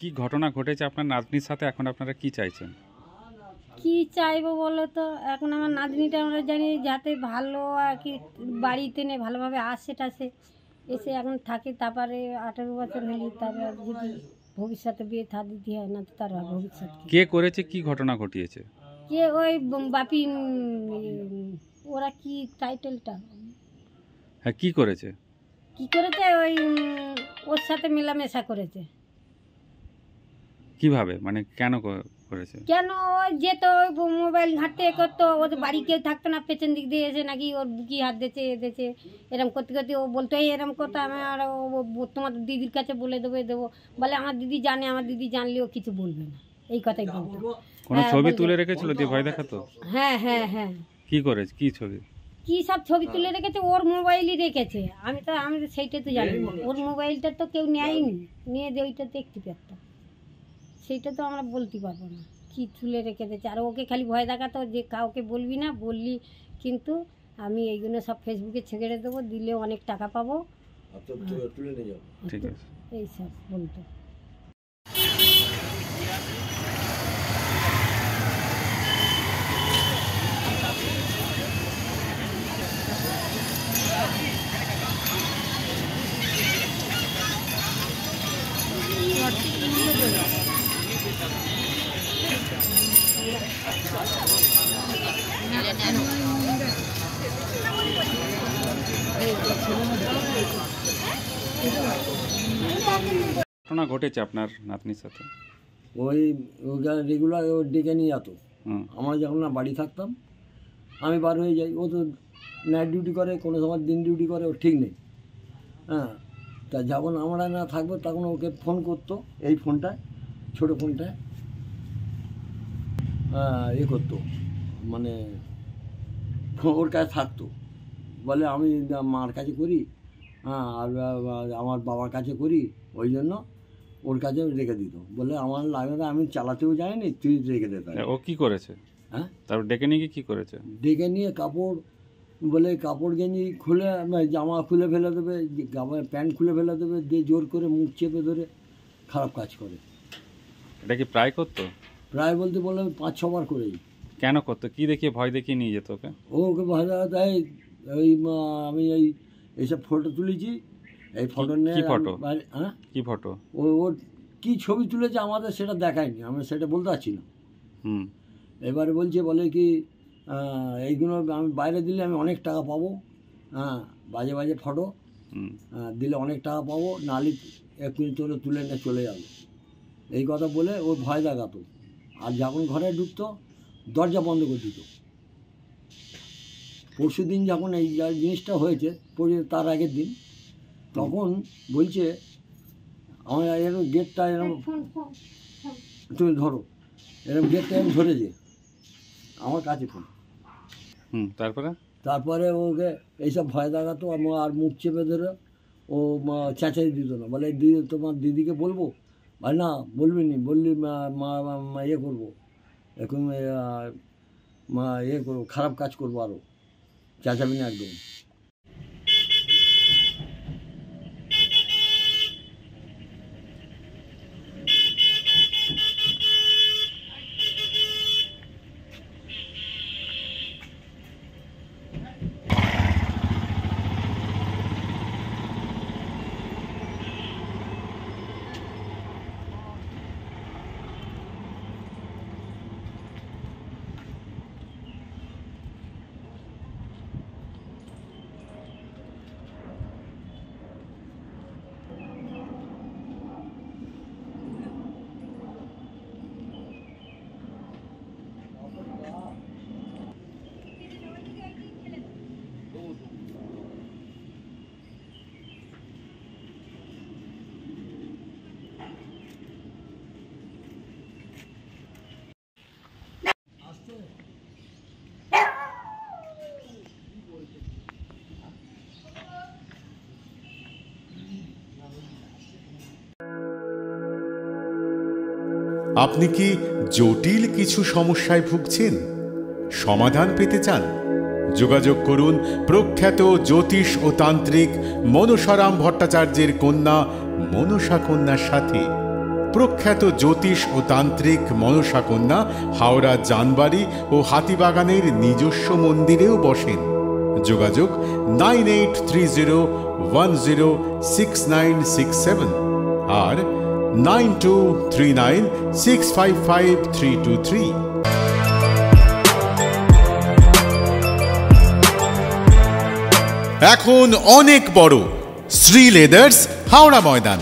কি ঘটনা ঘটেছে আপনার নাতনির সাথে, এখন আপনারা কি চাইছেন? কি চাইবো বলো তো, এখন আমার নাতনিটা আমরা জানি যাতে ভালো আর কি বাড়িতে নেই, ভালোভাবে আসে টাসে এসে এখন থাকে, তারপরে 18 বছর হলে তারপর যদি ভবিষ্যতে বিয়ে থা দিতে হয়, না তো তার ভবিষ্যৎ কি? কে করেছে, কি ঘটনা ঘটিয়েছে? কে ওই বাপি ওরা কি টাইটেলটা হ্যাঁ, কি করেছে? কি করেছে, ওই ওর সাথে মেলামেশা করেছে। কিভাবে, মানে কেন করেছে? কেন ওই যেত, ওই মোবাইল ঘাঁটতে করতো, ওদের বাড়ি কেউ থাকতো না, পেছন দিক দিয়ে এসে নাকি ওর বুকি হাত দিয়েছে দিয়েছে, এরম করতে করতে ও বলতো এই এরম করতো, আমি আর তোমার দিদির কাছে বলে দেবো বলে আমার দিদি জানে, আমার দিদি জানলেও কিছু বলবে না, এই কথাই বলতো। কোনো ছবি তুলে রেখেছিল দিয়ে ভয় দেখাতো? হ্যাঁ হ্যাঁ হ্যাঁ। কি করেছে, কি ছবি? কি সব ছবি তুলে রেখেছে, ওর মোবাইলই রেখেছে, আমি তো সেইটা তো জানি না, ওর মোবাইলটা তো কেউ নেয়নি, নিয়ে যে ওইটা দেখতে পারতাম, সেইটা তো আমরা বলতে পারবো না কি তুলে রেখে দিয়েছে। আর ওকে খালি ভয় দেখাতো যে কাউকে বলবি না, বললি কিন্তু আমি এইগুলো সব ফেসবুকে ছেড়ে দেবো, দিলেও অনেক টাকা পাবো, তুলে নিয়ে যাবো, ঠিক আছে, এইসব বলতো। ঘটনা ঘটেছে আপনার নাতনির সাথে? ওই রেগুলার ও ডেকে নিয়ে যেত, হুম, আমরা যখন না বাড়ি থাকতাম আমি বার হয়ে যাই, ও তো নাইট ডিউটি করে, কোনো সময় দিন ডিউটি করে, ও ঠিক নেই। হ্যাঁ, তা যখন আমরা না থাকবো তখন ওকে ফোন করতো, এই ফোনটায়, ছোটো ফোনটায় করতো, মানে ওর কাছে থাকতো, বলে আমি মার কাছে করি, হ্যাঁ, আর আমার বাবার কাছে করি, ওই জন্য ওর কাছে রেখে দিত, বলে আমার লাগে না, আমি চালাতেও যাইনি, তুই রেখে দে। ও কি করেছে? হ্যাঁ, তারপর ডেকে নিয়ে গিয়ে কি করেছে? ডেকে নিয়ে কাপড়, বলে কাপড় গেঞ্জি খুলে জামা খুলে ফেলে দেবে, প্যান্ট খুলে ফেলে দেবে, দিয়ে জোর করে মুখ চেপে ধরে খারাপ কাজ করে। এটা কি প্রায় করতো? প্রায় বলতে বলে 5-6 বার করেই। কেন করতো, কি দেখিয়ে ভয় দেখিয়ে নিয়ে যেত ওকে? ওকে ভালো দেয়, ওই আমি এইসব ফটো তুলেছি, এই ফটো নিয়ে। কি ফটো? হ্যাঁ, কি ফটো? ওর কী ছবি তুলেছে আমাদের সেটা দেখায়নি, আমরা সেটা বলতে পারছি না। হুম, এবারে বলছে, বলে কি এইগুলো আমি বাইরে দিলে আমি অনেক টাকা পাবো, হ্যাঁ, বাজে বাজে ফটো দিলে অনেক টাকা পাবো, নালি এক্ষুনি তোরে তুলে নিয়ে চলে যাবে, এই কথা বলে ওর ভয় দেখাতো। আর যখন ঘরে ঢুকতো দরজা বন্ধ করে দিত। পরশু দিন যখন এই জিনিসটা হয়েছে, তার আগের দিন, তখন বলছে আমার এরকম গেটটা এরকম, তুমি ধরো, এরকম গেটটা এরকম ধরেছে আমার কাছে ফোন। তারপরে ওকে এইসব ভয় দেখাতো, আর মুখ চেপে ধরে ও চেঁচাই দিত না, বলে দিদি তোমার দিদিকে বলবো, ভাই না বলবি নি, বললি ইয়ে করবো, এখন ইয়ে করবো, খারাপ কাজ করবো, আরও চেঁচাবি না একদম। আপনি কি জটিল কিছু সমস্যায় ভুগছেন, সমাধান পেতে চান? যোগাযোগ করুন প্রখ্যাত জ্যোতিষ ও তান্ত্রিক মনসারাম ভট্টাচার্যের কন্যা মনসা কন্যার সাথে। প্রখ্যাত জ্যোতিষ ও তান্ত্রিক মনসা কন্যা হাওড়া জানবাড়ি ও হাতিবাগানের নিজস্ব মন্দিরেও বসেন। যোগাযোগ 9830106967 আর 9239655323। এখন অনেক বড় শ্রী লেদার্স, হাওড়া ময়দান।